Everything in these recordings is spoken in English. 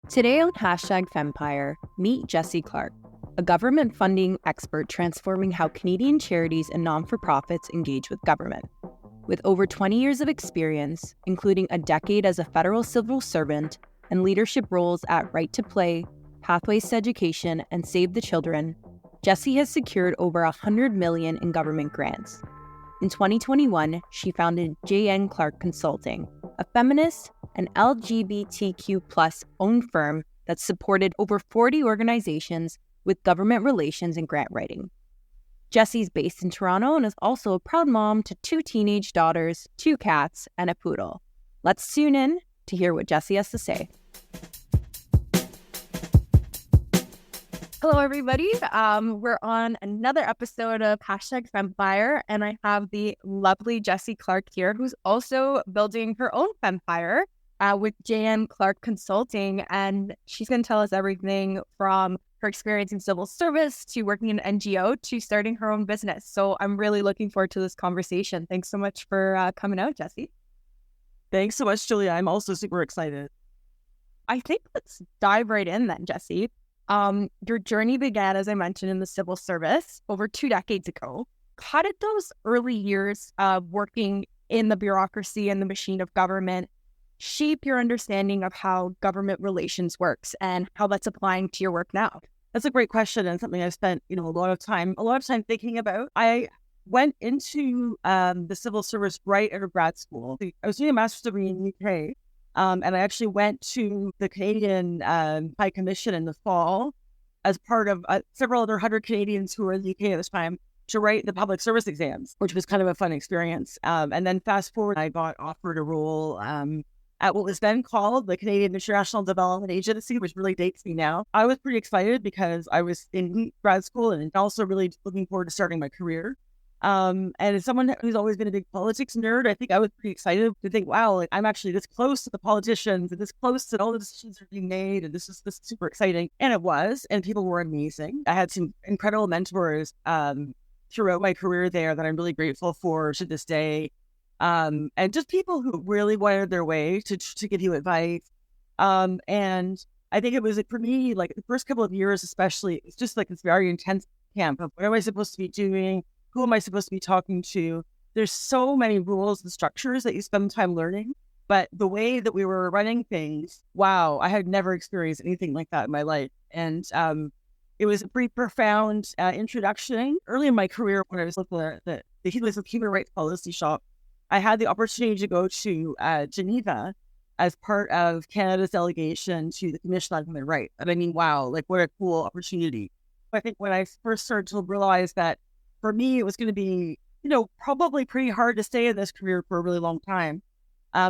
Today on #Fempire, meet Jesse Clarke, a government funding expert transforming how Canadian charities and non-for-profits engage with government. With over 20 years of experience, including a decade as a federal civil servant and leadership roles at Right to Play, Pathways to Education, and Save the Children, Jesse has secured over $100 million in government grants. In 2021, she founded JN Clarke Consulting, a feminist and LGBTQ+ owned firm that supported over 40 organizations with government relations and grant writing. Jesse's based in Toronto and is also a proud mom to 2 teenage daughters, 2 cats, and a poodle. Let's tune in to hear what Jesse has to say. Hello, everybody. We're on another episode of #Fempire, and I have the lovely Jesse Clarke here, who's also building her own Fempire with JN Clarke Consulting, and she's going to tell us everything from her experience in civil service to working in an NGO to starting her own business. So I'm really looking forward to this conversation. Thanks so much for coming out, Jesse. Thanks so much, Julia. I'm also super excited. I think let's dive right in then, Jesse. Your journey began, as I mentioned, in the civil service over 2 decades ago. How did those early years of working in the bureaucracy and the machine of government shape your understanding of how government relations works and how that's applying to your work now? That's a great question and something I've spent, a lot of time thinking about. I went into the civil service right out of grad school. I was doing a master's degree in the UK. And I actually went to the Canadian High Commission in the fall as part of several other 100 Canadians who were in the UK at this time to write the public service exams, which was kind of a fun experience. And then fast forward, I got offered a role at what was then called the Canadian International Development Agency, which really dates me now. I was pretty excited because I was in grad school and also really looking forward to starting my career. And as someone who's always been a big politics nerd, I think I was pretty excited to think, wow, I'm actually this close to the politicians and this close to all the decisions are being made. And this is super exciting. And it was, and people were amazing. I had some incredible mentors throughout my career there that I'm really grateful for to this day. And just people who really wanted their way to give you advice. And I think it was for me, like the first couple of years, especially, it's just like this very intense camp of what am I supposed to be doing? Who am I supposed to be talking to? There's so many rules and structures that you spend time learning. But the way that we were running things, wow, I had never experienced anything like that in my life. And it was a pretty profound introduction. Early in my career, when I was looking at the Human Rights Policy Shop, I had the opportunity to go to Geneva as part of Canada's delegation to the Commission on Human Rights. And I mean, wow, like what a cool opportunity. I think when I first started to realize that for me, it was going to be, probably pretty hard to stay in this career for a really long time.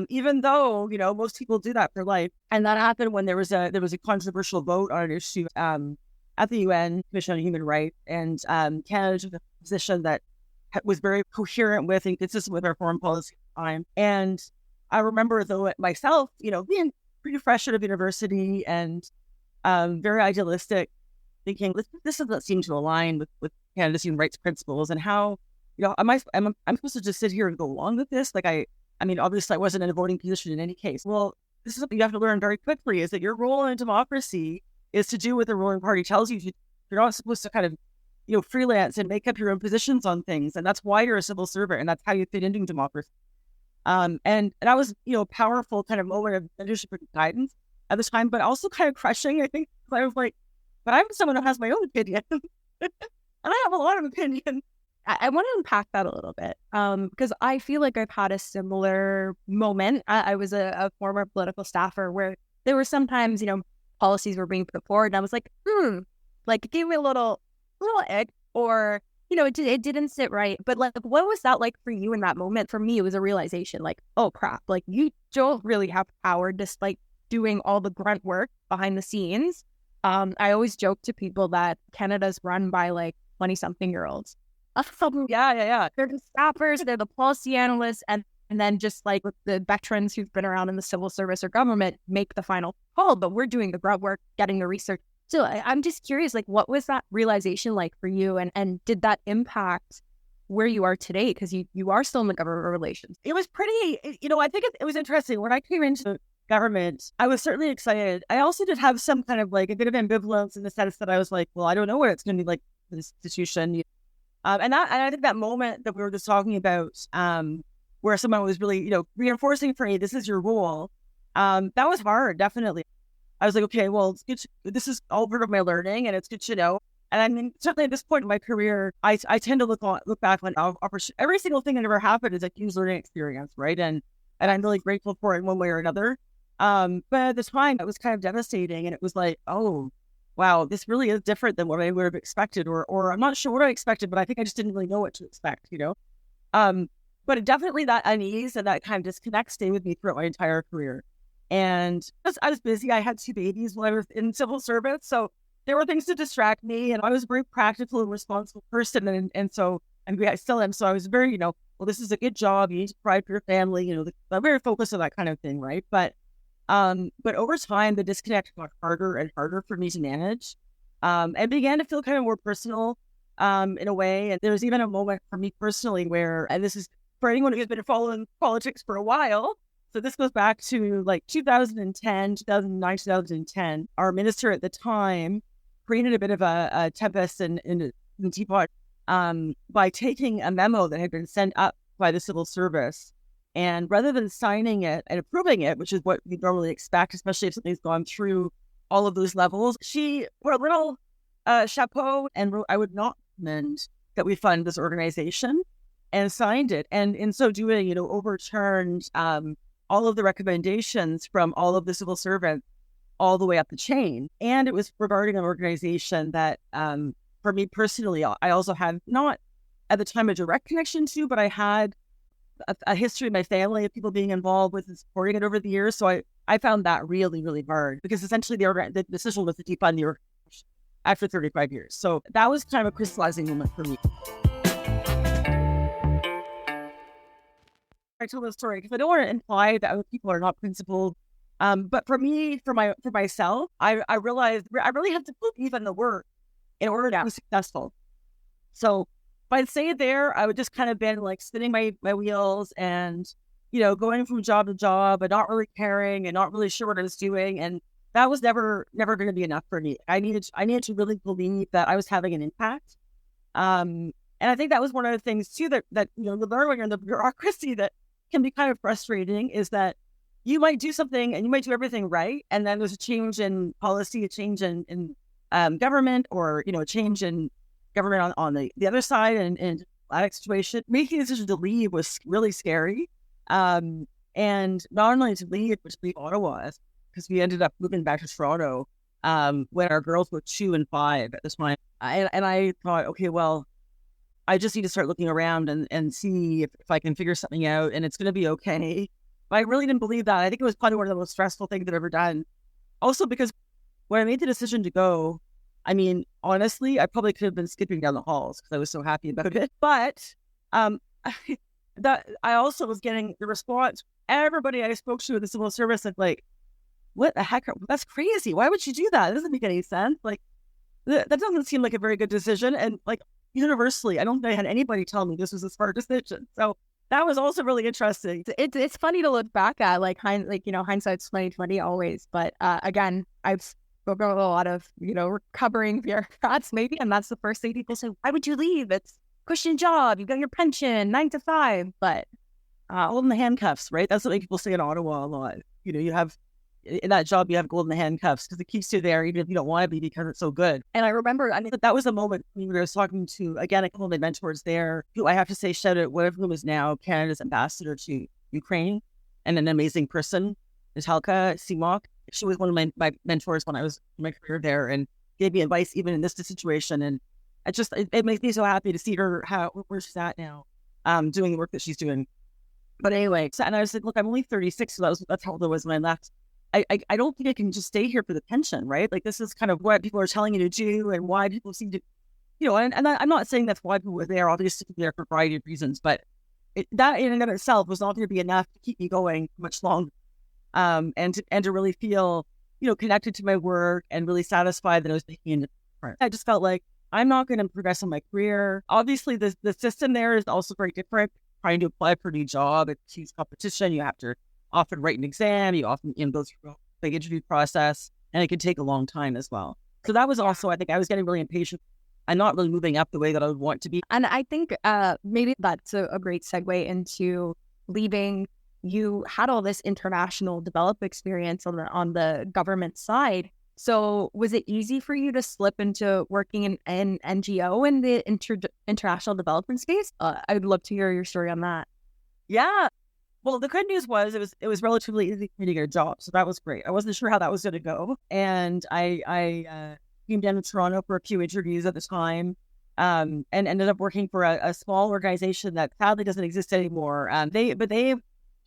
Even though, most people do that for life. And that happened when there was a controversial vote on an issue at the UN Commission on Human Rights. And Canada took a position that was very coherent with and consistent with our foreign policy at the time. And I remember, though, myself, being pretty fresh out of university and very idealistic, thinking this doesn't seem to align with Canada's human rights principles, and how, I'm supposed to just sit here and go along with this? Like, I mean, obviously I wasn't in a voting position in any case. Well, this is something you have to learn very quickly, is that your role in a democracy is to do what the ruling party tells you to. You're not supposed to kind of, freelance and make up your own positions on things. And that's why you're a civil servant, and that's how you fit into democracy. And that was, a powerful kind of moment of leadership and guidance at this time, but also kind of crushing, I think. I was like, but I'm someone who has my own opinion. And I have a lot of opinion. I want to unpack that a little bit because I feel like I've had a similar moment. I was a former political staffer where there were sometimes, policies were being put forward, and I was like, like it gave me a little egg, or, it didn't sit right. But like, what was that like for you in that moment? For me, it was a realization like, oh crap, like you don't really have power despite doing all the grunt work behind the scenes. I always joke to people that Canada's run by like 20-something-year-olds. Yeah. They're the staffers, they're the policy analysts, and then just like the veterans who've been around in the civil service or government make the final call, but we're doing the grunt work, getting the research. So I'm just curious, like, what was that realization like for you, and did that impact where you are today? Because you are still in the government relations. It was pretty, I think it was interesting. When I came into government, I was certainly excited. I also did have some kind of like a bit of ambivalence in the sense that I was like, well, I don't know what it's going to be like for this institution. And I think that moment that we were just talking about, where someone was really, reinforcing for me, this is your role. That was hard, definitely. I was like, okay, well, it's good. This is all part of my learning, and it's good to know. And I mean, certainly at this point in my career, I tend to look back on every single thing that ever happened is a huge learning experience, right? And I'm really grateful for it in one way or another. But at the time, it was kind of devastating, and it was like, oh, wow, this really is different than what I would have expected, or I'm not sure what I expected, but I think I just didn't really know what to expect, But definitely that unease and that kind of disconnect stayed with me throughout my entire career. And I was busy. I had 2 babies while I was in civil service, so there were things to distract me, and I was a very practical and responsible person, and so I still am. So I was very, well, this is a good job. You need to provide for your family. I'm very focused on that kind of thing, right? But over time, the disconnect got harder and harder for me to manage, and began to feel kind of more personal, in a way. And there was even a moment for me personally where, and this is for anyone who's been following politics for a while. So this goes back to like 2009, 2010. Our minister at the time created a bit of a tempest in the teapot by taking a memo that had been sent up by the civil service. And rather than signing it and approving it, which is what we normally expect, especially if something's gone through all of those levels, she put a little chapeau and wrote, I would not recommend that we fund this organization, and signed it. And in so doing, overturned all of the recommendations from all of the civil servants all the way up the chain. And it was regarding an organization that, for me personally, I also had not at the time a direct connection to, but I had a history in my family of people being involved with and supporting it over the years. So I found that really, really hard, because essentially the decision was to defund the organization after 35 years. So that was kind of a crystallizing moment for me. I tell this story because I don't want to imply that other people are not principled. But for me, for myself, I realized I really have to believe in the work in order to be successful. So if I'd stayed there, I would just kind of been like spinning my wheels and, going from job to job and not really caring and not really sure what I was doing. And that was never going to be enough for me. I needed to really believe that I was having an impact. And I think that was one of the things too that you learn when you're in the bureaucracy that can be kind of frustrating, is that you might do something and you might do everything right, and then there's a change in policy, a change in government, or a change in government on the other side, and that situation. Making the decision to leave was really scary, and not only to leave, but to leave Ottawa, because we ended up moving back to Toronto when our girls were 2 and 5 at this point. And I thought, okay, well, I just need to start looking around and see if I can figure something out, and it's going to be okay. But I really didn't believe that. I think it was probably one of the most stressful things I've ever done. Also, because when I made the decision to go, I mean, honestly, I probably could have been skipping down the halls because I was so happy about it. But that I also was getting the response. Everybody I spoke to in the civil service said, like, what the heck? That's crazy. Why would you do that? It doesn't make any sense. Like, that doesn't seem like a very good decision. And like, universally, I don't think I had anybody tell me this was a smart decision. So that was also really interesting. It's funny to look back at, hindsight's 20/20 always. But again, I've spoken with a lot of recovering bureaucrats maybe, and that's the first thing people say. Why would you leave? It's a cushion job. You got your pension, 9 to 5. But holding the handcuffs, right? That's what people say in Ottawa a lot. You have. In that job, you have golden handcuffs because it keeps you there even if you don't want to be, because it's so good. And I remember, that was a moment when I was talking to, again, a couple of my mentors there, who I have to say, shout out, one of whom is now Canada's ambassador to Ukraine, and an amazing person, Natalka Simok. She was one of my mentors when I was in my career there, and gave me advice even in this situation. And it makes me so happy to see her, where she's at now, doing the work that she's doing. But anyway, and I was like, look, I'm only 36, so that's how old I was when I left. I don't think I can just stay here for the pension, right? Like, this is kind of what people are telling you to do, and why people seem to, and I'm not saying that's why people were there, obviously there for a variety of reasons, but that in and of itself was not going to be enough to keep me going much longer, and to really feel, connected to my work and really satisfied that I was making a difference. I just felt like I'm not going to progress in my career. Obviously, the system there is also very different. Trying to apply for a new job, it's huge competition. You have to often write an exam, you often go through a big interview process, and it can take a long time as well. So that was also, I think I was getting really impatient and not really moving up the way that I would want to be. And I think maybe that's a great segue into leaving. You had all this international development experience on the government side. So was it easy for you to slip into working in an NGO in the international development space? I would love to hear your story on that. Yeah. Well, the good news was it was relatively easy for me to get a job. So that was great. I wasn't sure how that was going to go. And I came down to Toronto for a few interviews at the time, and ended up working for a small organization that sadly doesn't exist anymore. They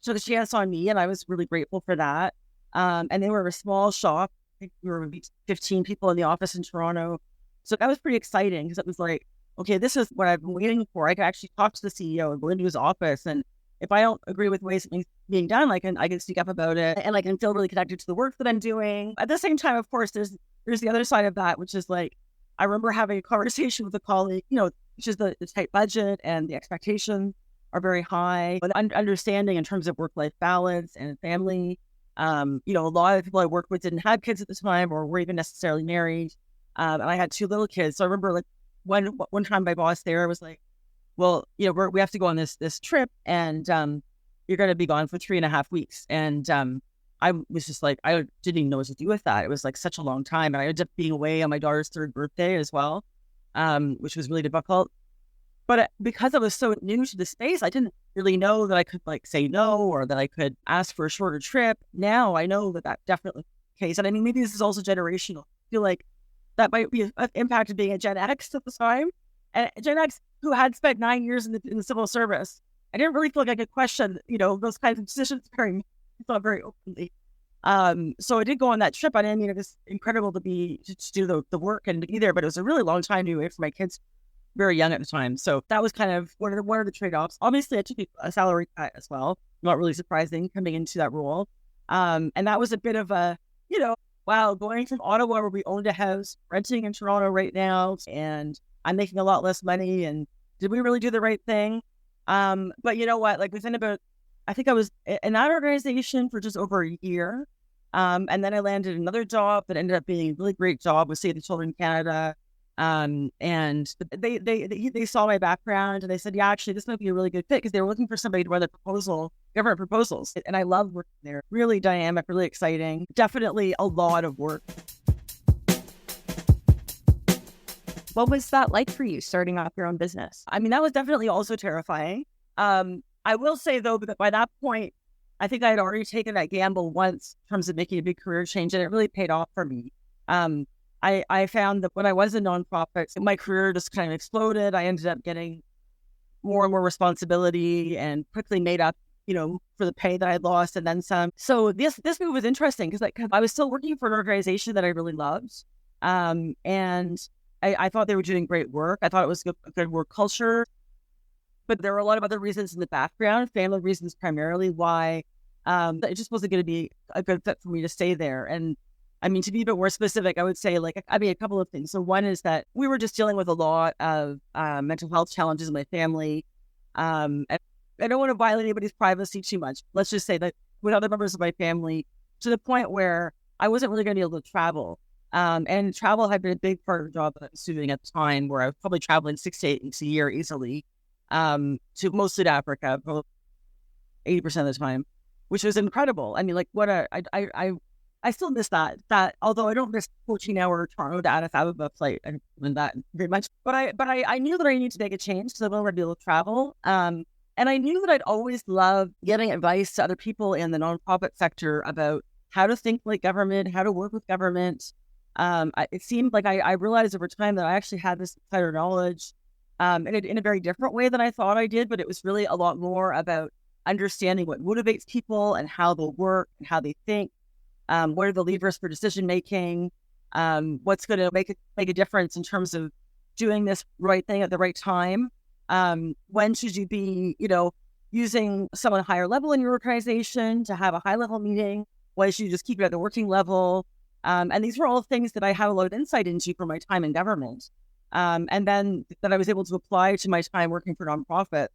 took a chance on me, and I was really grateful for that. And they were a small shop. I think we were maybe 15 people in the office in Toronto. So that was pretty exciting because it was like, okay, this is what I've been waiting for. I could actually talk to the CEO and go into his office, and if I don't agree with ways something's being done, I can speak up about it, and I can feel really connected to the work that I'm doing. At the same time, of course, there's the other side of that, which is like, I remember having a conversation with a colleague, which is the tight budget and the expectations are very high, but understanding in terms of work-life balance and family. A lot of people I worked with didn't have kids at the time or were even necessarily married. And I had 2 little kids. So I remember like one time my boss there was like, well, we have to go on this trip, and you're going to be gone for 3.5 weeks. And I was just like, I didn't even know what to do with that. It was like such a long time. And I ended up being away on my daughter's 3rd birthday as well, which was really difficult. But because I was so new to the space, I didn't really know that I could like say no, or that I could ask for a shorter trip. Now I know that definitely the case. And I mean, maybe this is also generational. I feel like that might be an impact of being a Gen X at the time. And Gen X who had spent 9 years in the civil service, I didn't really feel like I could question, those kinds of decisions very openly. So I did go on that trip. I mean, it was incredible to do the work and to be there, but it was a really long time to be away from my kids, very young at the time. So that was kind of one of the trade-offs. Obviously, I took a salary cut as well. Not really surprising coming into that role. And that was a bit of a, wow, going from Ottawa where we owned a house, renting in Toronto right now, and I'm making a lot less money, and did we really do the right thing? But you know what? Like within I think I was in that organization for just over a year. And then I landed another job that ended up being a really great job with Save the Children Canada. And they saw my background, and they said, yeah, actually, this might be a really good fit, because they were looking for somebody to run the government proposals. And I loved working there. Really dynamic, really exciting. Definitely a lot of work. What was that like for you starting off your own business? I mean, that was definitely also terrifying. I will say, though, that by that point, I think I had already taken that gamble once in terms of making a big career change, and it really paid off for me. I found that when I was in nonprofits, my career just kind of exploded. I ended up getting more and more responsibility and quickly made up, for the pay that I lost and then some. So this move was interesting because I was still working for an organization that I really loved. And I thought they were doing great work. I thought it was a good work culture. But there were a lot of other reasons in the background, family reasons primarily, why it just wasn't going to be a good fit for me to stay there. And I mean, to be a bit more specific, I would say a couple of things. So one is that we were just dealing with a lot of mental health challenges in my family. And I don't want to violate anybody's privacy too much. Let's just say that with other members of my family, to the point where I wasn't really going to be able to travel. And travel had been a big part of the job that I was doing at the time, where I was probably traveling 6 to 8 weeks a year easily, to mostly to Africa, 80% of the time, which was incredible. I mean, like I still miss that, although I don't miss 14-hour Toronto to Addis Ababa flight and that very much. But I knew that I needed to make a change because I wanted to be able to travel. And I knew that I'd always loved giving advice to other people in the nonprofit sector about how to think like government, how to work with government. It seemed like I realized over time that I actually had this insider knowledge in a very different way than I thought I did, but it was really a lot more about understanding what motivates people and how they'll work and how they think, what are the levers for decision making, what's going to make a difference in terms of doing this right thing at the right time. When should you be, using someone higher level in your organization to have a high level meeting? Why should you just keep it at the working level? And these were all things that I had a lot of insight into from my time in government. And then that I was able to apply to my time working for nonprofit.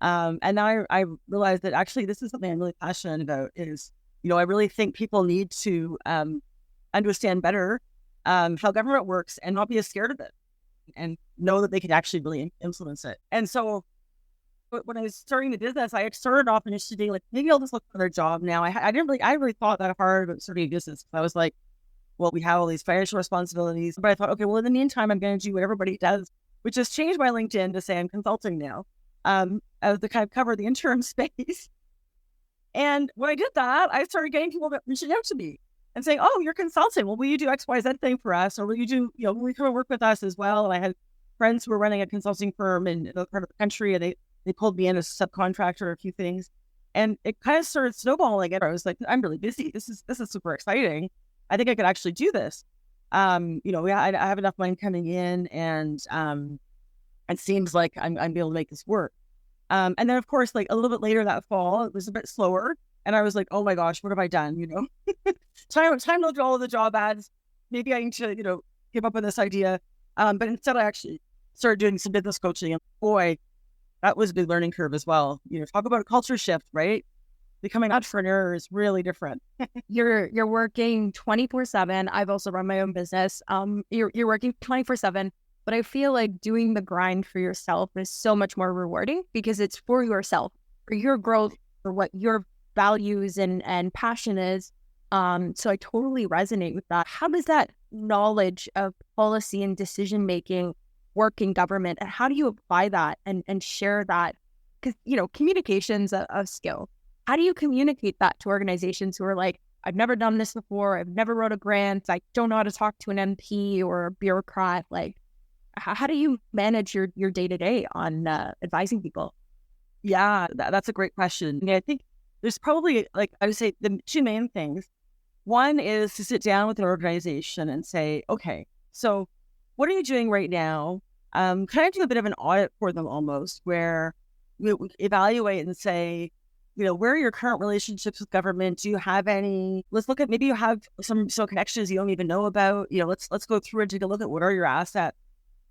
And now I realized that actually this is something I'm really passionate about is, I really think people need to understand better how government works and not be as scared of it and know that they can actually really influence it. And so when I was starting the business, I started off initially like, maybe I'll just look for a job now. I really thought that hard about starting a business. I was like, well, we have all these financial responsibilities. But I thought, okay, well, in the meantime, I'm going to do what everybody does, which has changed my LinkedIn to say I'm consulting now, as to kind of cover the interim space. And when I did that, I started getting people that reaching out to me and saying, oh, you're consulting. Well, will you do X, Y, Z thing for us? Or will you do, will you come and work with us as well? And I had friends who were running a consulting firm in another part of the country, and they pulled me in as a subcontractor, a few things. And it kind of started snowballing. And I was like, I'm really busy. This is super exciting. I think I could actually do this. I have enough money coming in, and it seems like I'm able to make this work. And then, of course, like a little bit later that fall, it was a bit slower. And I was like, oh my gosh, what have I done? Time to look at all of the job ads. Maybe I need to, give up on this idea. But instead, I actually started doing some business coaching. And boy, that was a big learning curve as well. Talk about a culture shift, right? Becoming an entrepreneur is really different. You're working 24/7. I've also run my own business. You're working 24/7. But I feel like doing the grind for yourself is so much more rewarding because it's for yourself, for your growth, for what your values and passion is. So I totally resonate with that. How does that knowledge of policy and decision-making work in government? And how do you apply that and share that? Because, communication's a skill. How do you communicate that to organizations who are like, I've never done this before. I've never wrote a grant. I don't know how to talk to an MP or a bureaucrat. Like, how do you manage your day-to-day on advising people? Yeah, that's a great question. I think there's probably, like I would say, the two main things. One is to sit down with an organization and say, okay, so what are you doing right now? Kind of do a bit of an audit for them almost, where we evaluate and say, where are your current relationships with government? Do you have any? Let's look at, maybe you have some connections you don't even know about. Let's go through and take a look at what are your assets.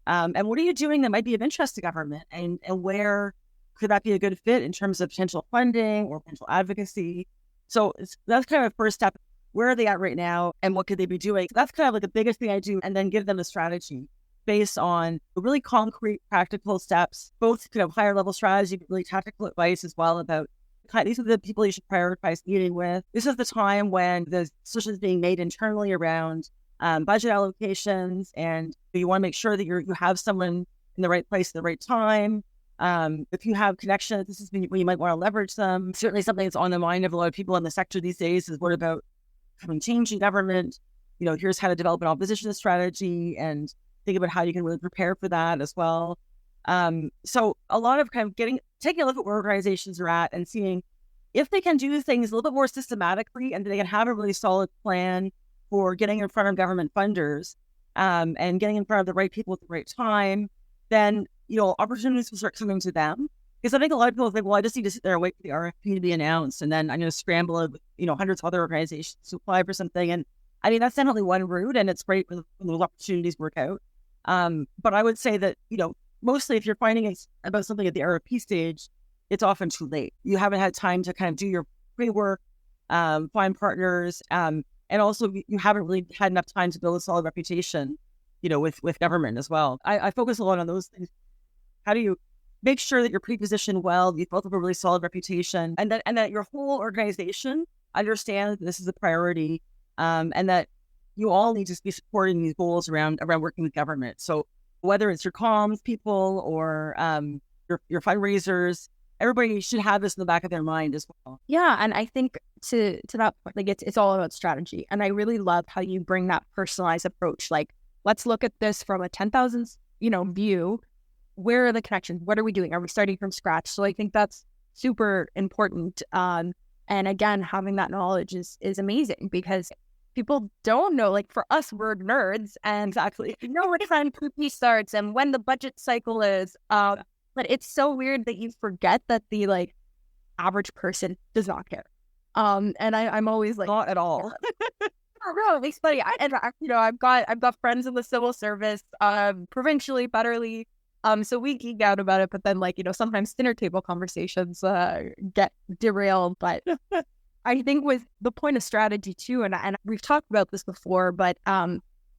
And what are you doing that might be of interest to government, and where could that be a good fit in terms of potential funding or potential advocacy? So that's kind of a first step. Where are they at right now, and what could they be doing? That's kind of like the biggest thing I do, and then give them a strategy based on really concrete, practical steps, both kind of higher level strategy, but really tactical advice as well about these are the people you should prioritize meeting with. This is the time when the decisions being made internally around budget allocations, and you want to make sure that you have someone in the right place at the right time. If you have connections, this is when you might want to leverage them. Certainly something that's on the mind of a lot of people in the sector these days is what about having change in government? Here's how to develop an opposition strategy, and think about how you can really prepare for that as well. So a lot of kind of taking a look at where organizations are at and seeing if they can do things a little bit more systematically, and they can have a really solid plan for getting in front of government funders, and getting in front of the right people at the right time, then, opportunities will start coming to them. Because I think a lot of people think, well, I just need to sit there and wait for the RFP to be announced, and then I'm going to scramble it with, hundreds of other organizations to apply for something. And I mean, that's definitely one route, and it's great when those opportunities work out. But I would say that, mostly if you're finding about something at the RFP stage, it's often too late. You haven't had time to kind of do your pre-work, find partners, and also you haven't really had enough time to build a solid reputation, with government as well. I focus a lot on those things. How do you make sure that you're pre-positioned well, you've built up a really solid reputation, and that your whole organization understands that this is a priority, and that you all need to be supporting these goals around working with government. So whether it's your comms people or your fundraisers, everybody should have this in the back of their mind as well. Yeah, and I think to that point, like it's all about strategy. And I really love how you bring that personalized approach. Like, let's look at this from a 10,000 view. Where are the connections? What are we doing? Are we starting from scratch? So I think that's super important. And again, having that knowledge is amazing, because people don't know. Like, for us, we're nerds, and exactly what time PP starts and when the budget cycle is. But it's so weird that you forget that the average person does not care. And I'm always like, not at all. No, it makes funny. I've got friends in the civil service, provincially, federally. So we geek out about it, but then sometimes dinner table conversations get derailed. But I think with the point of strategy too, and we've talked about this before, but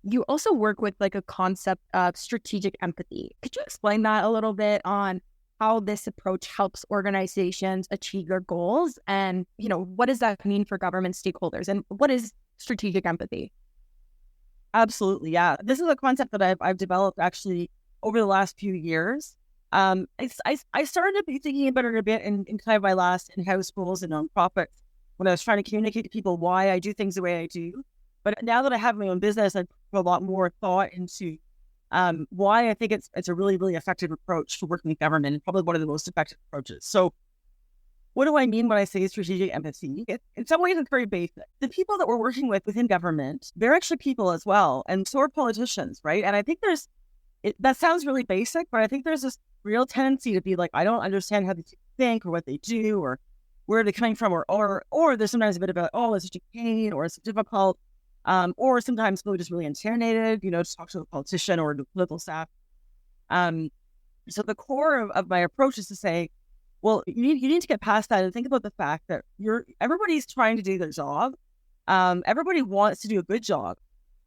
you also work with a concept of strategic empathy. Could you explain that a little bit on how this approach helps organizations achieve their goals? And, what does that mean for government stakeholders? And what is strategic empathy? Absolutely. Yeah. This is a concept that I've developed actually over the last few years. I started to be thinking about it a bit in kind of my last in-house roles and nonprofits when I was trying to communicate to people why I do things the way I do. But now that I have my own business, I put a lot more thought into why I think it's a really, really effective approach to working with government, and probably one of the most effective approaches. So what do I mean when I say strategic empathy? In some ways, it's very basic. The people that we're working with within government, they're actually people as well, and so are politicians, right? And I think that sounds really basic, but I think there's this real tendency to be like, I don't understand how they think or what they do or where they're coming from, or there's sometimes a bit about, oh, it's such a pain or it's difficult, or sometimes people are just really intimidated, to talk to a politician or the political staff. So the core of my approach is to say, well, you need to get past that and think about the fact that everybody's trying to do their job. Everybody wants to do a good job.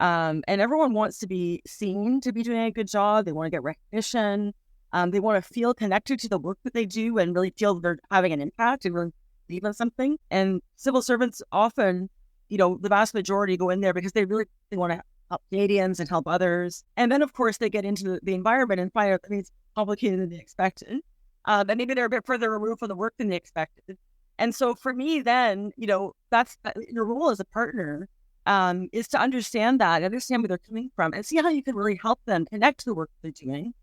And everyone wants to be seen to be doing a good job. They want to get recognition. They want to feel connected to the work that they do and really feel that they're having an impact and really believe in something. And civil servants often, the vast majority go in there because they want to help Canadians and help others. And then, of course, they get into the environment and find out that it's complicated than they expected. And maybe they're a bit further removed from the work than they expected. And so for me, then, that's your role as a partner. Is to understand where they're coming from and see how you can really help them connect to the work they're doing,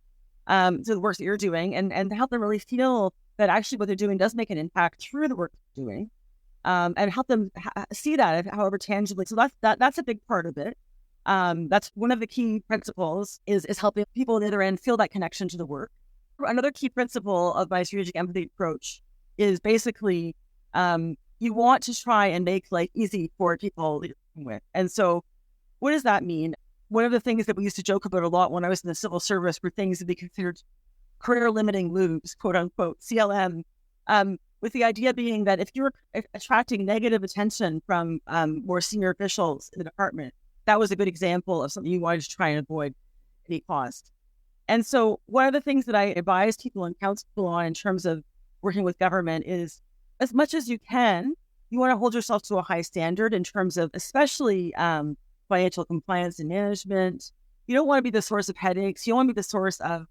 to the work that you're doing, and help them really feel that actually what they're doing does make an impact through the work they're doing, and help them see that, however tangibly. So that's a big part of it. That's one of the key principles is helping people on the other end feel that connection to the work. Another key principle of my strategic empathy approach is basically you want to try and make life easy for people that you're working with. And so what does that mean? One of the things that we used to joke about a lot when I was in the civil service were things that we considered career limiting moves, quote unquote, CLM, with the idea being that if you're attracting negative attention from more senior officials in the department, that was a good example of something you wanted to try and avoid at any cost. And so one of the things that I advise people and counsel people on in terms of working with government is, as much as you can, you want to hold yourself to a high standard in terms of especially financial compliance and management. You don't want to be the source of headaches. You don't want to be the source of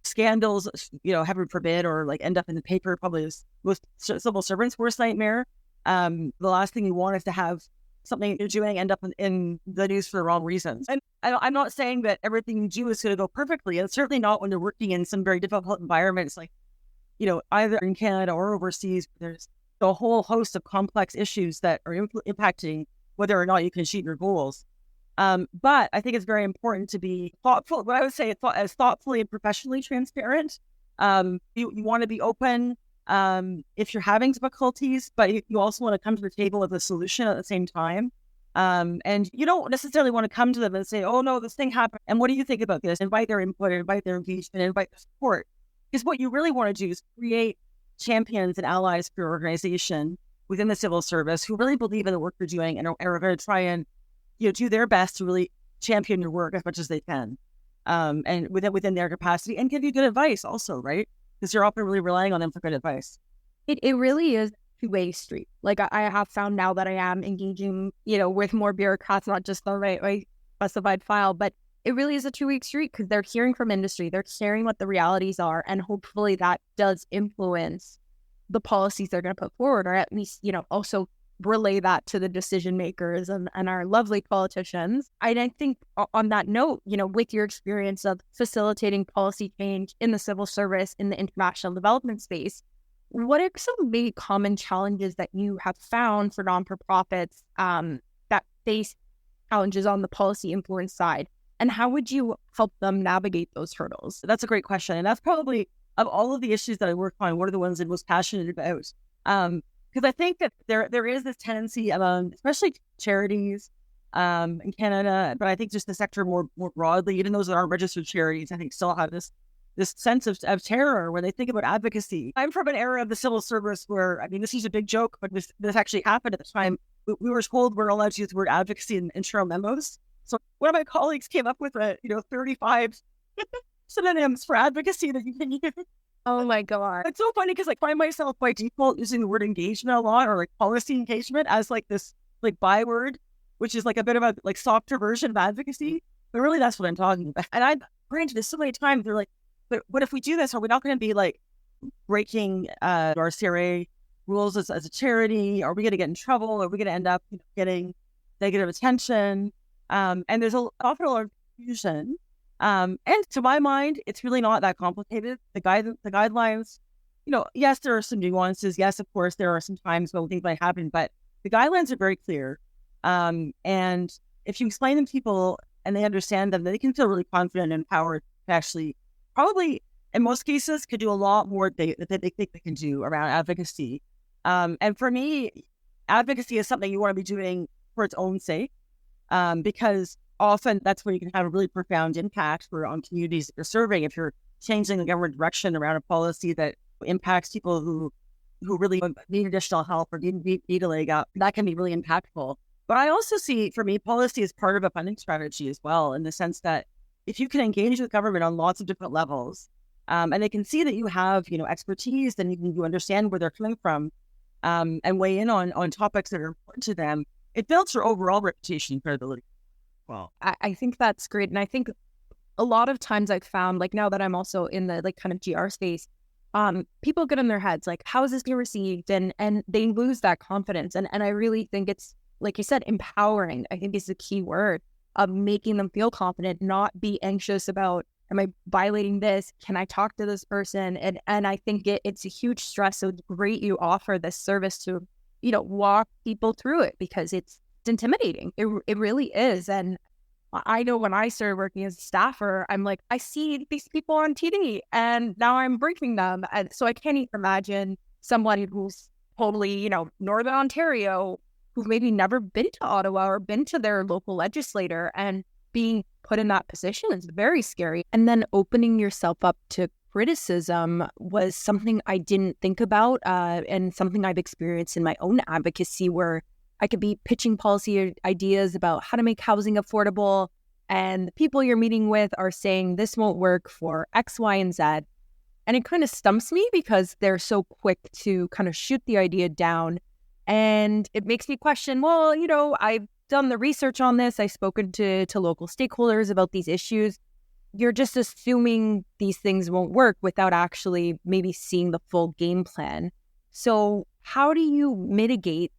scandals, heaven forbid, or end up in the paper, probably most civil servants' worst nightmare. The last thing you want is to have something you're doing end up in the news for the wrong reasons. And I'm not saying that everything you do is going to go perfectly. And certainly not when you're working in some very difficult environments either in Canada or overseas. There's a whole host of complex issues that are impacting whether or not you can achieve your goals. But I think it's very important to be thoughtful. What I would say as thoughtfully and professionally transparent. You want to be open if you're having difficulties, but you also want to come to the table with a solution at the same time. And you don't necessarily want to come to them and say, oh no, this thing happened, and what do you think about this? Invite their input, invite their engagement, invite their support. Because what you really want to do is create champions and allies for your organization within the civil service who really believe in the work you're doing and are going to try and do their best to really champion your work as much as they can, and within their capacity, and give you good advice also, right? Because you're often really relying on them for good advice. It really is a two-way street. I have found now that I am engaging, with more bureaucrats, not just the right specified file, but it really is a two-way street because they're hearing from industry, they're hearing what the realities are, and hopefully that does influence the policies they're going to put forward, or at least, also relay that to the decision makers and our lovely politicians. And I think on that note, with your experience of facilitating policy change in the civil service, in the international development space, what are some maybe common challenges that you have found for non-for-profits that face challenges on the policy influence side? And how would you help them navigate those hurdles? That's a great question. And that's probably, of all of the issues that I work on, one of the ones I'm most passionate about. Because I think that there is this tendency among, especially charities in Canada, but I think just the sector more broadly, even those that aren't registered charities, I think still have this this sense of terror when they think about advocacy. I'm from an era of the civil service where, I mean, this is a big joke, but this actually happened at the time. We were told we're allowed to use the word advocacy in internal memos. So one of my colleagues came up with 35 synonyms for advocacy that you can use. Oh my God. It's so funny because I find myself by default using the word engagement a lot, or like policy engagement as like this like byword, which is like a bit of a like softer version of advocacy. But really that's what I'm talking about. And I've run into this so many times. They're like, but what if we do this? Are we not going to be like breaking our CRA rules as a charity? Are we going to get in trouble? Are we going to end up getting negative attention? And there's often a lot of confusion. And to my mind, it's really not that complicated. The guidelines, yes, there are some nuances. Yes, of course, there are some times when things might happen, but the guidelines are very clear. And if you explain them to people and they understand them, they can feel really confident and empowered to actually probably, in most cases, could do a lot more that they think they can do around advocacy. And for me, advocacy is something you want to be doing for its own sake, because often that's where you can have a really profound impact on communities that you're serving. If you're changing the government direction around a policy that impacts people who really need additional help or need a leg up, that can be really impactful. But I also see, for me, policy is part of a funding strategy as well, in the sense that if you can engage with government on lots of different levels, and they can see that you have, expertise, then you understand where they're coming from, and weigh in on topics that are important to them, it builds your overall reputation and credibility. Well, I think that's great. And I think a lot of times I've found, like now that I'm also in the like kind of GR space, people get in their heads, like, how is this being received? And they lose that confidence. And I really think it's, like you said, empowering, I think is the key word of making them feel confident, not be anxious about, am I violating this? Can I talk to this person? And I think it's a huge stress. So it's great you offer this service to, walk people through it, because it's intimidating. It really is. And I know when I started working as a staffer, I'm like, I see these people on TV and now I'm briefing them. And so I can't even imagine someone who's totally, Northern Ontario, who've maybe never been to Ottawa or been to their local legislator, and being put in that position is very scary. And then opening yourself up to criticism was something I didn't think about, and something I've experienced in my own advocacy, where I could be pitching policy ideas about how to make housing affordable, and the people you're meeting with are saying this won't work for X, Y, and Z. And it kind of stumps me because they're so quick to kind of shoot the idea down. And it makes me question, well, I've done the research on this. I've spoken to local stakeholders about these issues. You're just assuming these things won't work without actually maybe seeing the full game plan. So how do you mitigate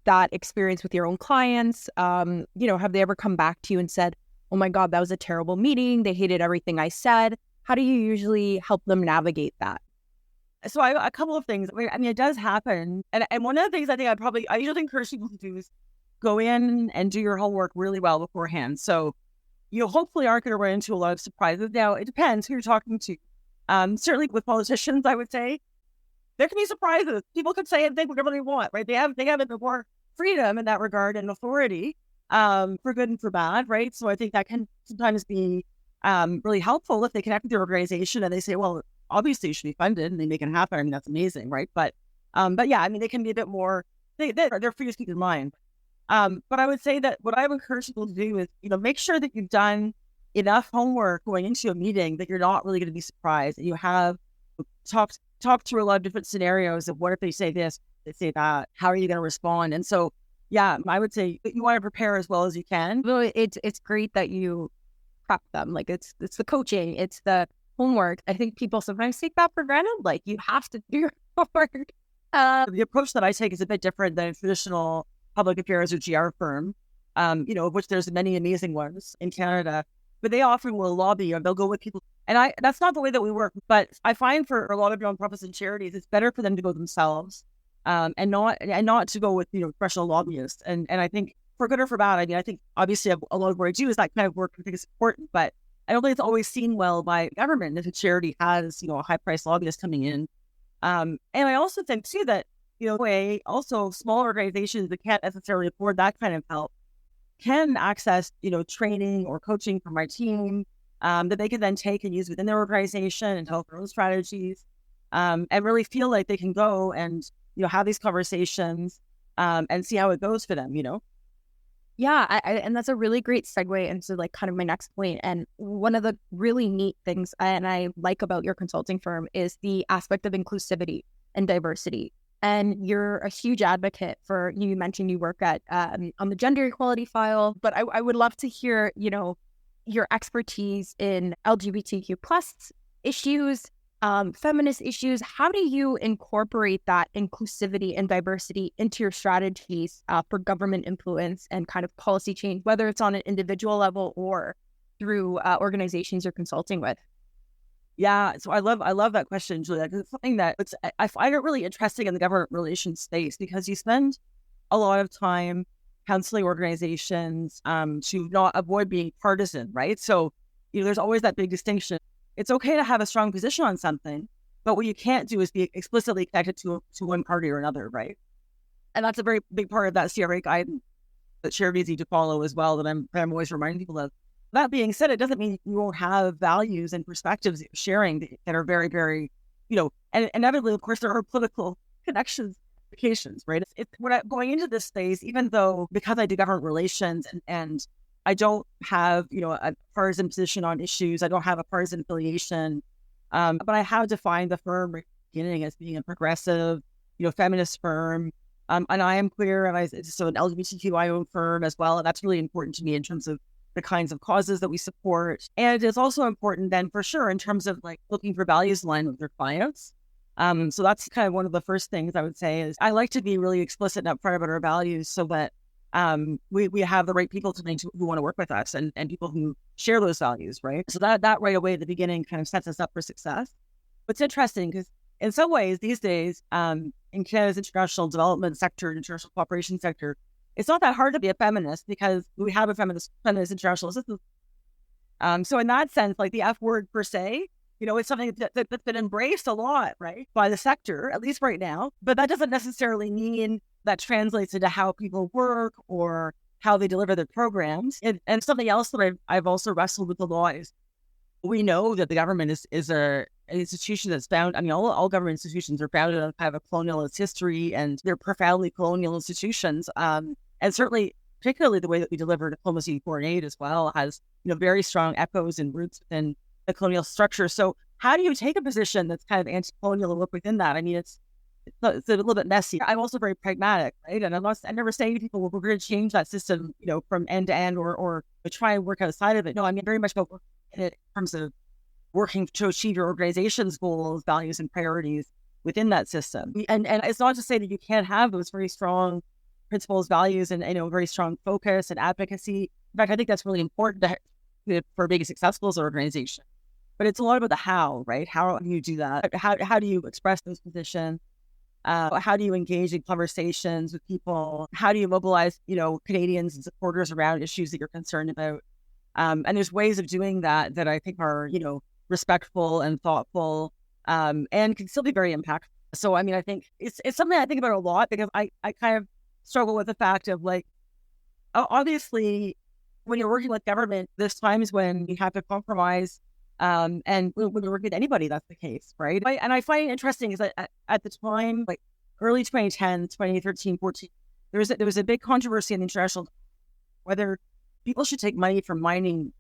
that experience with your own clients? Have they ever come back to you and said, oh my God, that was a terrible meeting, they hated everything I said? How do you usually help them navigate that? So I have a couple of things. I mean, it does happen. And one of the things I think I usually encourage people to do is go in and do your homework really well beforehand. So you hopefully aren't going to run into a lot of surprises. Now, it depends who you're talking to. Certainly with politicians, I would say, there can be surprises. People could say and think whatever they want, right? They have a bit more freedom in that regard and authority, for good and for bad, right? So I think that can sometimes be really helpful if they connect with your organization and they say, well, obviously you should be funded, and they make it happen. I mean, that's amazing, right? But yeah, I mean, they can be a bit more, they're free to keep in mind. But I would say that what I would encourage people to do is, make sure that you've done enough homework going into a meeting that you're not really going to be surprised, and you have talked through a lot of different scenarios of what if they say this, they say that, how are you going to respond? And so, yeah, I would say you want to prepare as well as you can. Well, it's great that you prep them. Like it's the coaching, it's the homework. I think people sometimes take that for granted. Like, you have to do your homework. The approach that I take is a bit different than a traditional public affairs or GR firm, of which there's many amazing ones in Canada, but they often will lobby, or they'll go with people. And that's not the way that we work, but I find for a lot of nonprofits and charities, it's better for them to go themselves, and not to go with, professional lobbyists. And I think for good or for bad, I mean, I think obviously a lot of what I do is that kind of work I think is important, but I don't think it's always seen well by government if a charity has, a high price lobbyist coming in. And I also think too that, also small organizations that can't necessarily afford that kind of help can access, training or coaching from my team, that they can then take and use within their organization and develop their own strategies, and really feel like they can go and, have these conversations, and see how it goes for them, Yeah, and that's a really great segue into like kind of my next point. And one of the really neat things I like about your consulting firm is the aspect of inclusivity and diversity. And you're a huge advocate for, you mentioned you work at on the gender equality file, but I would love to hear, your expertise in LGBTQ plus issues, feminist issues. How do you incorporate that inclusivity and diversity into your strategies for government influence and kind of policy change, whether it's on an individual level or through organizations you're consulting with? Yeah, so I love that question, Julia, because it's something that I find it really interesting in the government relations space, because you spend a lot of time counseling organizations to not avoid being partisan, right? So, there's always that big distinction. It's okay to have a strong position on something, but what you can't do is be explicitly connected to one party or another, right? And that's a very big part of that CRA guidance that charities need to follow as well, that I'm always reminding people of. That being said, it doesn't mean you won't have values and perspectives that you're sharing that are very, very, and inevitably, of course, there are political connections, right? When I'm going into this space, even though, because I do government relations and I don't have, a partisan position on issues, I don't have a partisan affiliation, but I have defined the firm right at the beginning as being a progressive, feminist firm. And I am queer, and so an LGBTQ firm as well. And that's really important to me in terms of the kinds of causes that we support. And it's also important then, for sure, in terms of like looking for values aligned with their clients. So that's kind of one of the first things I would say is I like to be really explicit and upfront about our values so that we have the right people who want to work with us and people who share those values, right? So that right away at the beginning kind of sets us up for success. What's interesting, because in some ways these days, in Canada's international development sector, international cooperation sector, it's not that hard to be a feminist because we have a feminist international assistance. So in that sense, like the F word per se, it's something that's been embraced a lot, right, by the sector, at least right now. But that doesn't necessarily mean that translates into how people work or how they deliver their programs. And something else that I've also wrestled with a lot is we know that the government is an institution that's found. I mean, all government institutions are founded on kind of a colonialist history, and they're profoundly colonial institutions. And certainly, particularly the way that we deliver diplomacy and foreign aid as well has, very strong echoes and roots within the colonial structure. So how do you take a position that's kind of anti-colonial and look within that? I mean, it's a little bit messy. I'm also very pragmatic, right? And I never say to people, well, we're going to change that system, from end to end or try and work outside of it. No, I mean, very much about in terms of working to achieve your organization's goals, values, and priorities within that system. And it's not to say that you can't have those very strong principles, values, and, very strong focus and advocacy. In fact, I think that's really important for being successful as an organization. But it's a lot about the how, right? How do you do that? How do you express those positions? How do you engage in conversations with people? How do you mobilize, Canadians and supporters around issues that you're concerned about? And there's ways of doing that I think are, respectful and thoughtful, and can still be very impactful. So, I mean, I think it's something I think about a lot because I kind of struggle with the fact of like, obviously, when you're working with government, there's times when you have to compromise. And when you're working with anybody, that's the case, right? And I find it interesting is that at the time, like early 2010, 2013, 14, there was a big controversy in the international whether people should take money from mining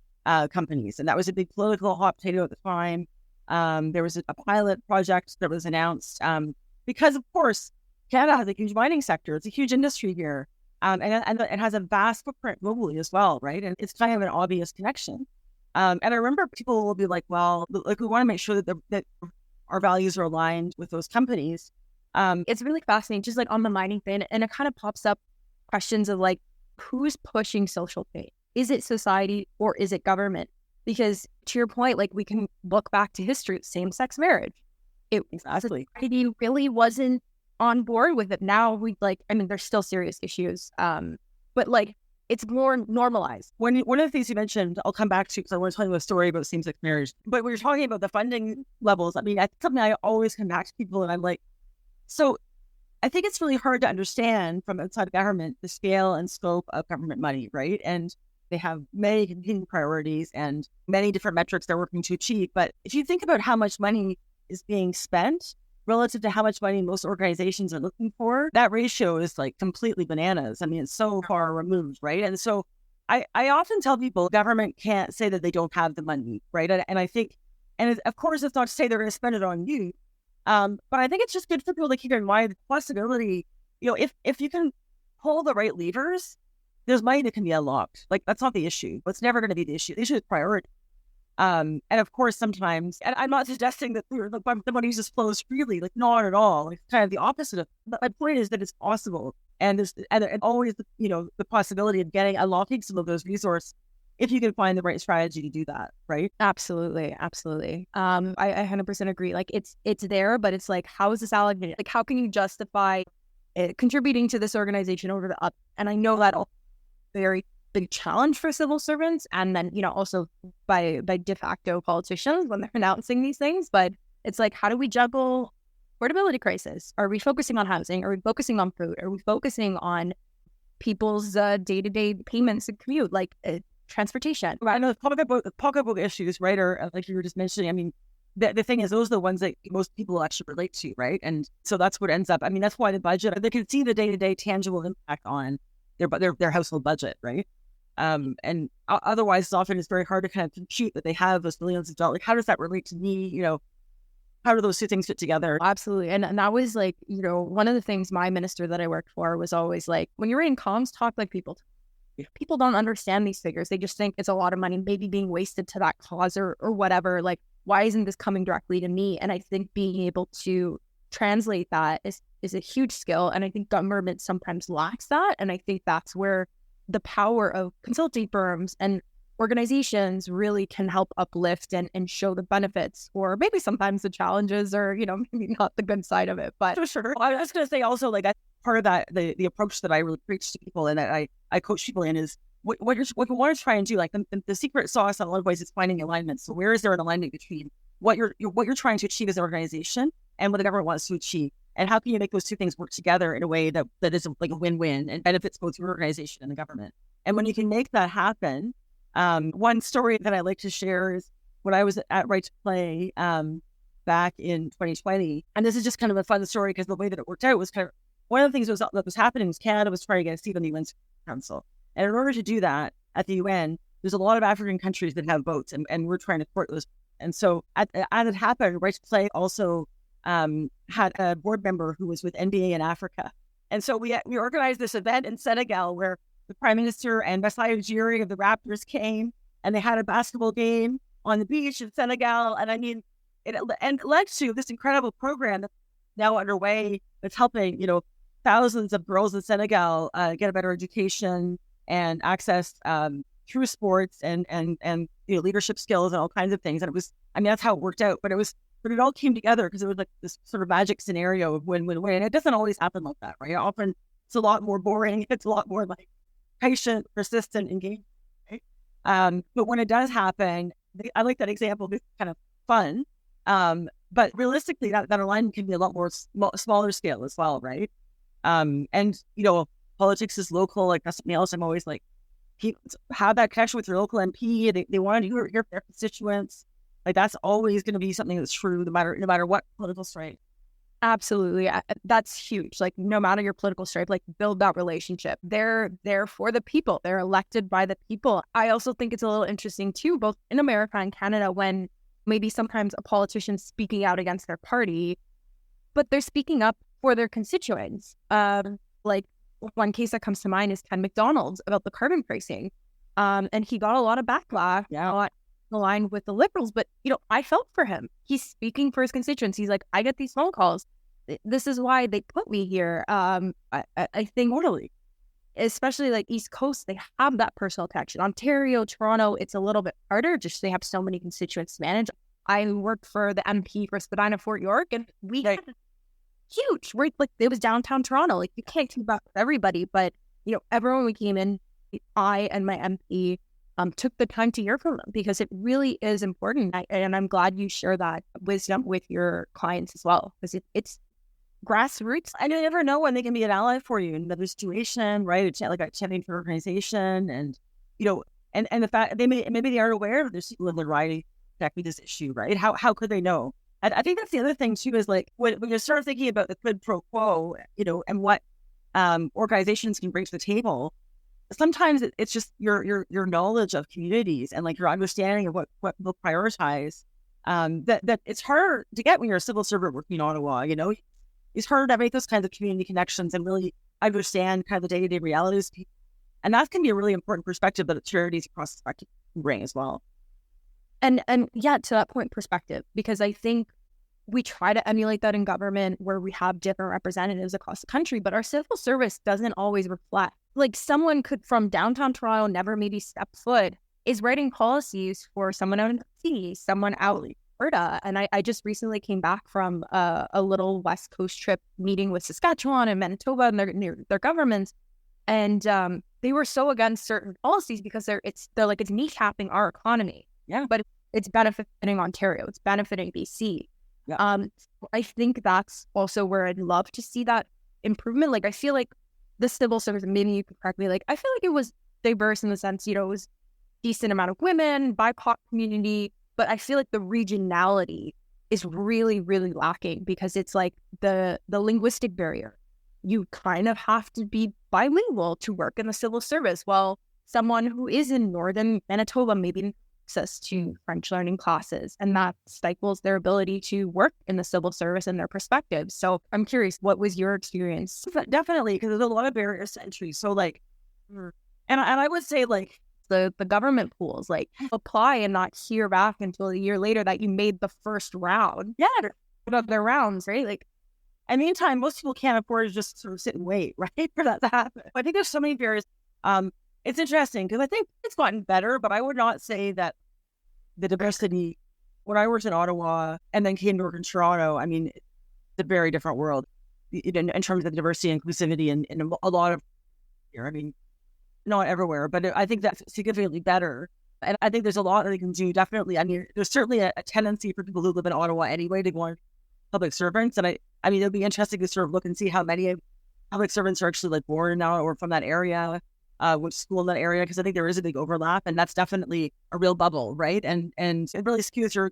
companies. And that was a big political hot potato at the time. There was a pilot project that was announced because, of course, Canada has a huge mining sector. It's a huge industry here. And it has a vast footprint globally as well, right? And it's kind of an obvious connection. And I remember people will be like, well, like we want to make sure that our values are aligned with those companies. It's really fascinating, just like on the mining thing. And it kind of pops up questions of like, who's pushing social change? Is it society or is it government? Because to your point, like we can look back to history, same-sex marriage. Society really wasn't on board with it. Now there's still serious issues. But like, it's more normalized. One of the things you mentioned, I'll come back to because I want to tell you a story about same-sex marriage. But we were talking about the funding levels. I mean, that's something I always come back to people and I'm like, so I think it's really hard to understand from outside of government the scale and scope of government money, right? And They have many competing priorities and many different metrics they're working to achieve. But if you think about how much money is being spent relative to how much money most organizations are looking for, that ratio is like completely bananas. I mean, it's so far removed, right? And so I often tell people government can't say that they don't have the money, right? And I think, of course, it's not to say they're going to spend it on you. But I think it's just good for people to keep in mind the possibility, if you can pull the right levers, there's money that can be unlocked. Like, that's not the issue. It's never going to be the issue. The issue is priority. And of course, sometimes, and I'm not suggesting that the money just flows freely, like not at all. It's kind of the opposite of, but my point is that it's possible. And there's always, the possibility of unlocking some of those resources if you can find the right strategy to do that, right? Absolutely. Absolutely. I 100% agree. Like it's there, but it's like, how is this allocated? Like, how can you justify contributing to this organization over the up? And I know that very big challenge for civil servants, and then also by de facto politicians when they're announcing these things. But it's like, how do we juggle affordability crisis? Are we focusing on housing? Are we focusing on food? Are we focusing on people's day-to-day payments and commute, like transportation? I know the pocketbook issues, right? Or like you were just mentioning. I mean, the thing is, those are the ones that most people actually relate to, right? And so that's what ends up. I mean, that's why the budget, they can see the day-to-day tangible impact on their household budget, right? And otherwise, often it's very hard to kind of compute that they have those millions of dollars. Like, how does that relate to me? How do those two things fit together? Absolutely. And that was like, one of the things my minister that I worked for was always like, when you're in comms, talk like people. People don't understand these figures. They just think it's a lot of money maybe being wasted to that cause or whatever. Like, why isn't this coming directly to me? And I think being able to translate that is a huge skill. And I think government sometimes lacks that. And I think that's where the power of consulting firms and organizations really can help uplift and show the benefits, or maybe sometimes the challenges, or maybe not the good side of it. But for sure, I was going to say also, like, that's part of that the approach that I really preach to people and that I coach people in is what you want to try and do. Like the secret sauce in a lot of ways is finding alignment. So where is there an alignment between what you're trying to achieve as an organization and what the government wants to achieve? And how can you make those two things work together in a way that is like a win-win and benefits both your organization and the government? And when you can make that happen, one story that I like to share is when I was at Right to Play back in 2020. And this is just kind of a fun story because the way that it worked out was kind of one of the things that was happening was Canada was trying to get a seat on the UN Council. And in order to do that at the UN, there's a lot of African countries that have votes, and we're trying to court those. And so as it happened, Right to Play also had a board member who was with NBA in Africa. And so we organized this event in Senegal where the Prime Minister and Masai Ujiri of the Raptors came, and they had a basketball game on the beach in Senegal. And I mean, it led to this incredible program that's now underway that's helping, thousands of girls in Senegal get a better education and access through sports and leadership skills and all kinds of things. And that's how it worked out. But it all came together because it was like this sort of magic scenario of win-win-win. And it doesn't always happen like that, right? Often it's a lot more boring. It's a lot more like patient, persistent, engaged. Right? But when it does happen, I like that example. It's kind of fun. But realistically, that alignment can be a lot more smaller scale as well, right? And politics is local. Like, that's something else I'm always like, have that connection with your local MP. They want to hear their constituents. Like, that's always going to be something that's true, no matter what political stripe. Absolutely. That's huge. Like, no matter your political stripe, like, build that relationship. They're there for the people. They're elected by the people. I also think it's a little interesting too, both in America and Canada, when maybe sometimes a politician's speaking out against their party, but they're speaking up for their constituents. Like, one case that comes to mind is Ken McDonald's about the carbon pricing. And he got a lot of backlash. Yeah. Aligned with the Liberals, but I felt for him. He's speaking for his constituents. He's like, I get these phone calls. This is why they put me here. I think totally, especially like East Coast, they have that personal connection. Ontario, Toronto, it's a little bit harder. Just they have so many constituents to manage. I worked for the MP for Spadina Fort York, and we had huge. We're like, it was downtown Toronto. Like, you can't keep up with everybody, but everyone we came in, I and my MP took the time to hear from them because it really is important. And I'm glad you share that wisdom with your clients as well, because it's grassroots. And you never know when they can be an ally for you in another situation, right? Like a champion for organization. And, And the fact maybe they aren't aware that there's people in the writing exactly this issue, right? How could they know? And I think that's the other thing too, is like when you start thinking about the quid pro quo, and what organizations can bring to the table. Sometimes it's just your knowledge of communities and like your understanding of what they'll prioritize. That it's harder to get when you're a civil servant working in Ottawa. It's harder to make those kinds of community connections and really understand kind of the day-to-day realities of people. And that can be a really important perspective that charities across the spectrum can bring as well. And yeah, to that point, perspective, because I think we try to emulate that in government where we have different representatives across the country, but our civil service doesn't always reflect. Like someone could from downtown Toronto never maybe step foot is writing policies for someone out in the someone out in Alberta. And I just recently came back from a little West Coast trip meeting with Saskatchewan and Manitoba and their governments. And they were so against certain policies because they're like it's kneecapping our economy. Yeah. But it's benefiting Ontario. It's benefiting BC. Yeah. I think that's also where I'd love to see that improvement. Like I feel like the civil service, maybe you could correct me, like I feel like it was diverse in the sense, it was decent amount of women, BIPOC community, but I feel like the regionality is really, really lacking because it's like the linguistic barrier. You kind of have to be bilingual to work in the civil service. Well, someone who is in northern Manitoba maybe access to French learning classes, and that stifles their ability to work in the civil service and their perspectives. So I'm curious, what was your experience? Definitely, because there's a lot of barriers to entry. So like, and I would say like the government pools, like apply and not hear back until a year later that you made the first round. Yeah, of their rounds, right? Like, and meantime, most people can't afford to just sort of sit and wait, right, for that to happen. I think there's so many barriers. It's interesting because I think it's gotten better, but I would not say that the diversity, when I worked in Ottawa and then came to work in Toronto, I mean, it's a very different world in terms of diversity and inclusivity in a lot of here. I mean, not everywhere, but I think that's significantly better. And I think there's a lot that they can do, definitely. I mean, there's certainly a tendency for people who live in Ottawa anyway to go on public servants. And I mean, it'll be interesting to sort of look and see how many public servants are actually like born now or from that area. Which school in that area, because I think there is a big overlap, and that's definitely a real bubble, right? And it really skews your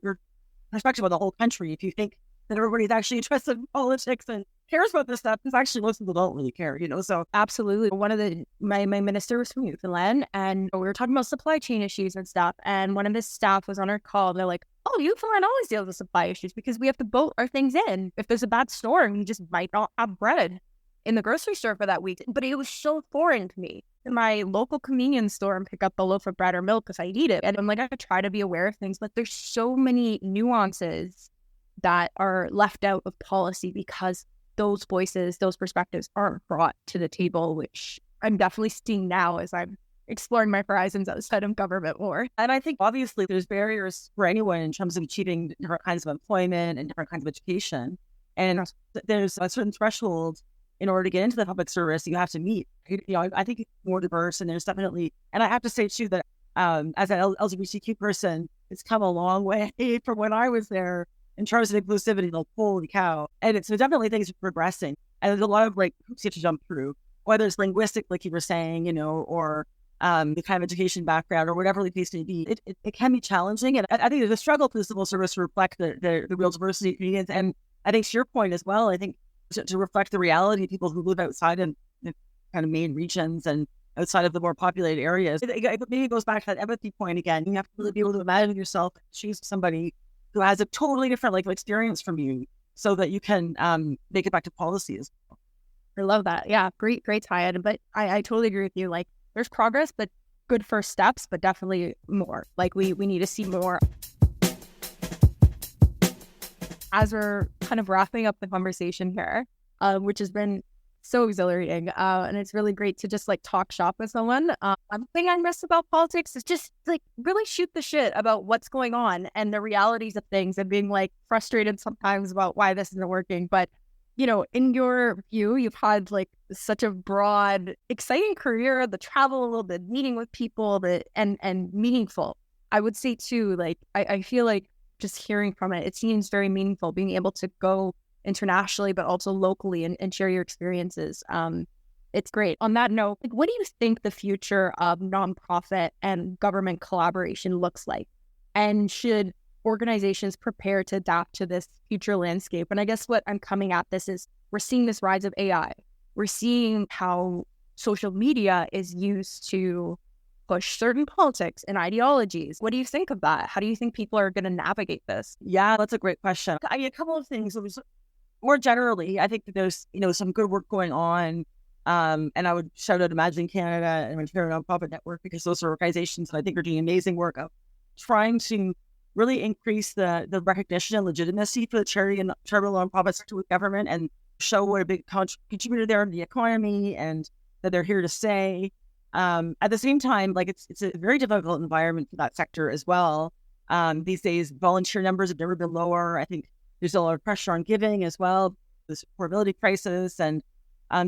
perspective on the whole country if you think that everybody's actually interested in politics and cares about this stuff, because actually most people don't really care, so. Absolutely. One of my minister was from Newfoundland, and we were talking about supply chain issues and stuff, and one of his staff was on our call, and they're like, oh, Newfoundland always deals with supply issues because we have to boat our things in. If there's a bad storm, you just might not have bread in the grocery store for that week. But it was so foreign to me. In my local convenience store and pick up a loaf of bread or milk because I need it. And I'm like, I try to be aware of things, but there's so many nuances that are left out of policy because those voices, those perspectives aren't brought to the table, which I'm definitely seeing now as I'm exploring my horizons outside of government more. And I think obviously there's barriers for anyone in terms of achieving different kinds of employment and different kinds of education. And there's a certain threshold in order to get into the public service you have to meet. I think it's more diverse, and there's definitely, and I have to say too that as an LGBTQ person, it's come a long way from when I was there in terms of inclusivity. Like, holy cow. And it's definitely things are progressing. And there's a lot of like hoops you have to jump through, whether it's linguistic, like you were saying, or the kind of education background or whatever the case may be. It can be challenging. And I think there's a struggle for the civil service to reflect the real diversity of Canadians. And I think to your point as well, I think to reflect the reality of people who live outside in the kind of main regions and outside of the more populated areas. It maybe goes back to that empathy point again. You have to really be able to imagine yourself, choose somebody who has a totally different life experience from you so that you can make it back to policy as well. I love that. Yeah, great tie-in. But I totally agree with you. Like, there's progress, but good first steps, but definitely more. Like, we need to see more. As we're kind of wrapping up the conversation here, which has been so exhilarating, and it's really great to just like talk shop with someone. One thing I miss about politics is just like really shoot the shit about what's going on and the realities of things, and being like frustrated sometimes about why this isn't working. But in your view, you've had like such a broad, exciting career, the travel a little bit, meeting with people, and meaningful. I would say too, like I feel like just hearing from it seems very meaningful, being able to go internationally, but also locally and share your experiences. It's great. On that note, like, what do you think the future of nonprofit and government collaboration looks like? And should organizations prepare to adapt to this future landscape? And I guess what I'm coming at this is we're seeing this rise of AI. We're seeing how social media is used to push certain politics and ideologies. What do you think of that? How do you think people are going to navigate this? Yeah, that's a great question. I mean, a couple of things. More generally, I think that there's, some good work going on. And I would shout out Imagine Canada and Ontario Nonprofit Network, because those are organizations that I think are doing amazing work of trying to really increase the recognition and legitimacy for the charity and charitable nonprofit sector with government, and show what a big contributor they are to the economy and that they're here to stay. At the same time, like it's a very difficult environment for that sector as well. These days, volunteer numbers have never been lower. I think there's a lot of pressure on giving as well, the supportability crisis, and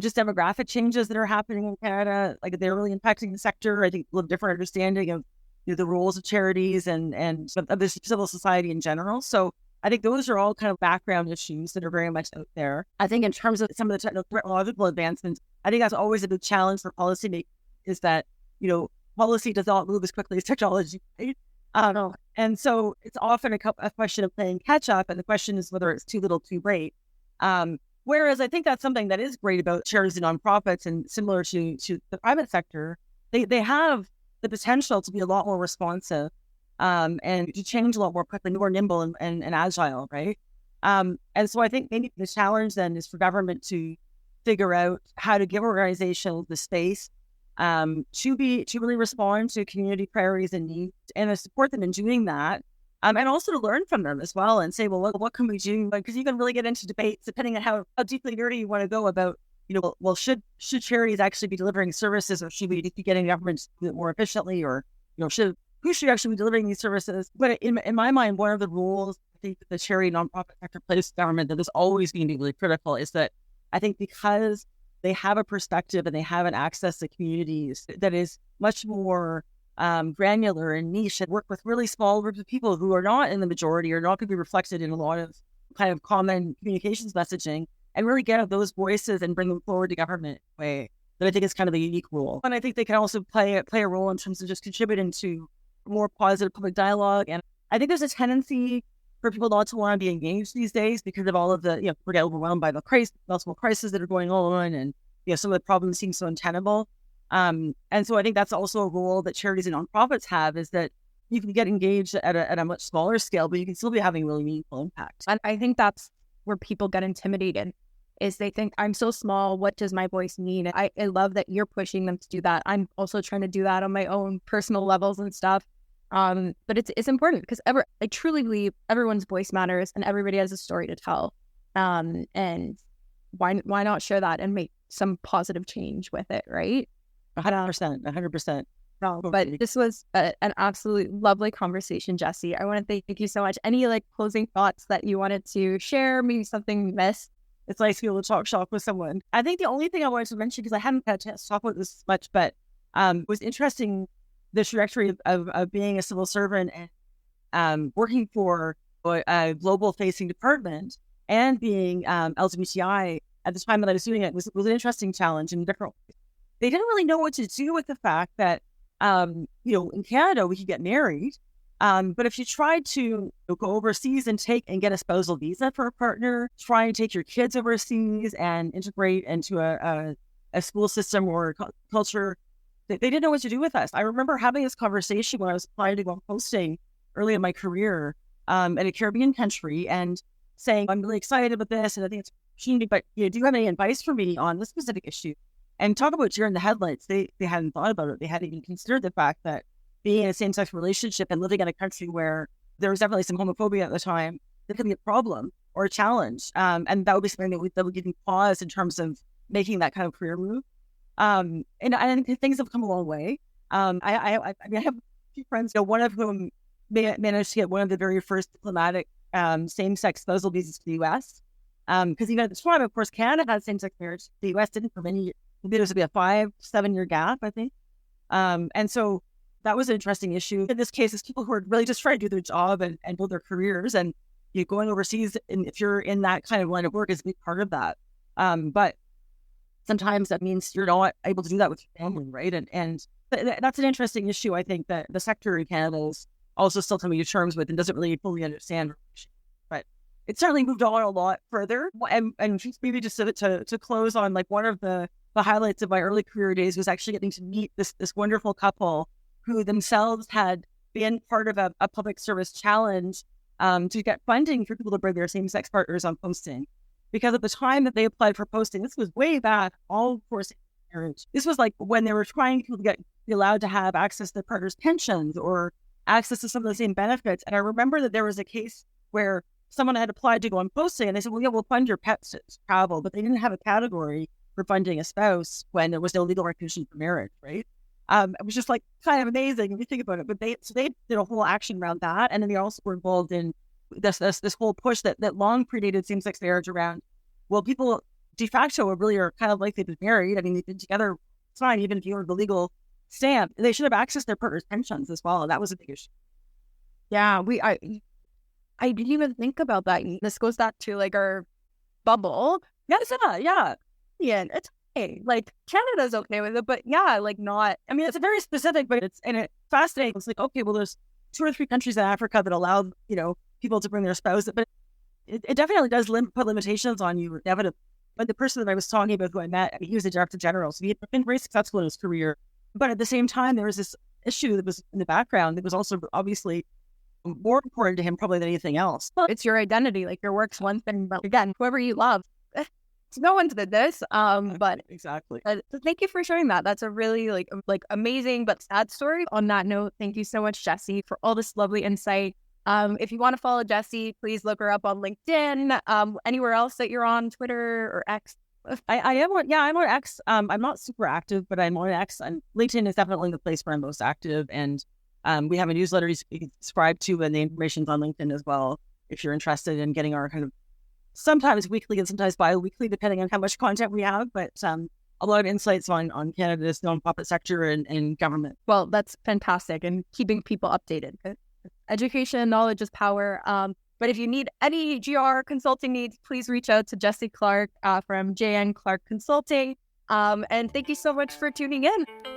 just demographic changes that are happening in Canada. Like, they're really impacting the sector. I think we'll have different understanding of the roles of charities and of the civil society in general. So I think those are all kind of background issues that are very much out there. I think in terms of some of the technological advancements, I think that's always a big challenge for policymakers, is that, policy does not move as quickly as technology, right? And so it's often a question of playing catch up, and the question is whether it's too little, too late. Whereas I think that's something that is great about charities and nonprofits, and similar to the private sector, they have the potential to be a lot more responsive, and to change a lot more quickly, more nimble and agile, right? And so I think maybe the challenge then is for government to figure out how to give organizations the space to really respond to community priorities and needs, and to support them in doing that, and also to learn from them as well, and say, well, what can we do? Because you can really get into debates depending on how deeply nerdy you want to go about, well, should charities actually be delivering services, or should we be getting government to do it more efficiently, or who should actually be delivering these services? But in my mind, one of the roles I think that the charity nonprofit sector plays in government that is always going to be really critical is that I think because they have a perspective and they have an access to communities that is much more granular and niche, and work with really small groups of people who are not in the majority, or not going to be reflected in a lot of kind of common communications messaging, and really get at those voices and bring them forward to government in a way that I think is kind of a unique role. And I think they can also play a role in terms of just contributing to more positive public dialogue. And I think there's a tendency for people not to want to be engaged these days because of all of the, we get overwhelmed by the multiple crises that are going on, and some of the problems seem so untenable. And so I think that's also a role that charities and nonprofits have, is that you can get engaged at a much smaller scale, but you can still be having really meaningful impact. And I think that's where people get intimidated, is they think, I'm so small, what does my voice mean? I love that you're pushing them to do that. I'm also trying to do that on my own personal levels and stuff. But it's important, because I truly believe everyone's voice matters, and everybody has a story to tell. And why not share that and make some positive change with it, right? 100%. No, but this was an absolutely lovely conversation, Jesse. I want to thank you so much. Any closing thoughts that you wanted to share? Maybe something we missed? It's nice to be able to talk shop with someone. I think the only thing I wanted to mention, because I hadn't had a chance to talk about this much, but was interesting, the trajectory of being a civil servant and working for a global facing department, and being LGBTI at the time that I was doing it was an interesting challenge in different ways. They didn't really know what to do with the fact that, in Canada, we could get married. But if you tried to go overseas and get a spousal visa for a partner, try and take your kids overseas and integrate into a school system or culture, they didn't know what to do with us. I remember having this conversation when I was applying to go hosting early in my career in a Caribbean country, and saying, I'm really excited about this, and I think it's an opportunity, but do you have any advice for me on this specific issue? And talk about deer in the headlights. They hadn't thought about it. They hadn't even considered the fact that being in a same-sex relationship and living in a country where there was definitely some homophobia at the time, that could be a problem or a challenge. And that would be something that would give me pause in terms of making that kind of career move. And I think things have come a long way. I have a few friends, one of whom managed to get one of the very first diplomatic same-sex spousal visas to the U.S. Because at the time, of course, Canada had same-sex marriage. The U.S. didn't for many years. Maybe there was a 5-7 year gap, I think. And so that was an interesting issue. In this case, it's people who are really just trying to do their job and build their careers. And going overseas, and if you're in that kind of line of work, is a big part of that. But sometimes that means you're not able to do that with your family, right? And that's an interesting issue, I think, that the sector in Canada is also still coming to terms with and doesn't really fully understand. But it certainly moved on a lot further. And maybe just to close on, like, one of the highlights of my early career days was actually getting to meet this wonderful couple who themselves had been part of a public service challenge to get funding for people to bring their same-sex partners on posting. Because at the time that they applied for posting, this was way back, all for marriage. This was like when they were trying people to be allowed to have access to their partner's pensions or access to some of the same benefits. And I remember that there was a case where someone had applied to go on posting, and they said, well, yeah, we'll fund your pets to travel, but they didn't have a category for funding a spouse when there was no legal recognition for marriage, right? It was just like kind of amazing if you think about it. But they did a whole action around that, and then they also were involved in this whole push that long predated same-sex marriage around. Well, people de facto really are kind of like they've been married. I mean, they've been together. It's fine, even if you were the legal stamp. They should have accessed their partner's pensions as well, and that was a big issue. Yeah, I didn't even think about that. This goes back to like our bubble. Yes, yeah. It's okay. Like Canada's okay with it, but yeah, like not. I mean, it's a very specific, but it's fascinating. It's like, okay, well, there's 2 or 3 countries in Africa that allow people to bring their spouse, but it definitely does put limitations on you. Inevitably. But the person that I was talking about, who I met, I mean, he was a director general, so he had been very successful in his career. But at the same time, there was this issue that was in the background that was also obviously more important to him probably than anything else. Well, it's your identity, like your work's one thing, but again, whoever you love. No one did this, but exactly. So thank you for sharing that. That's a really like amazing but sad story. On that note, thank you so much, Jesse, for all this lovely insight. If you want to follow Jesse, please look her up on LinkedIn. Anywhere else that you're on, Twitter or X? I am on, I'm on X. I'm not super active, but I'm on X, and LinkedIn is definitely the place where I'm most active. And we have a newsletter you can subscribe to, and the information's on LinkedIn as well if you're interested in getting our kind of sometimes weekly and sometimes bi-weekly, depending on how much content we have. But a lot of insights on Canada's nonprofit sector and government. Well, that's fantastic, and keeping people updated. Education, knowledge is power. But if you need any GR consulting needs, please reach out to Jesse Clarke from JN Clarke Consulting. And thank you so much for tuning in.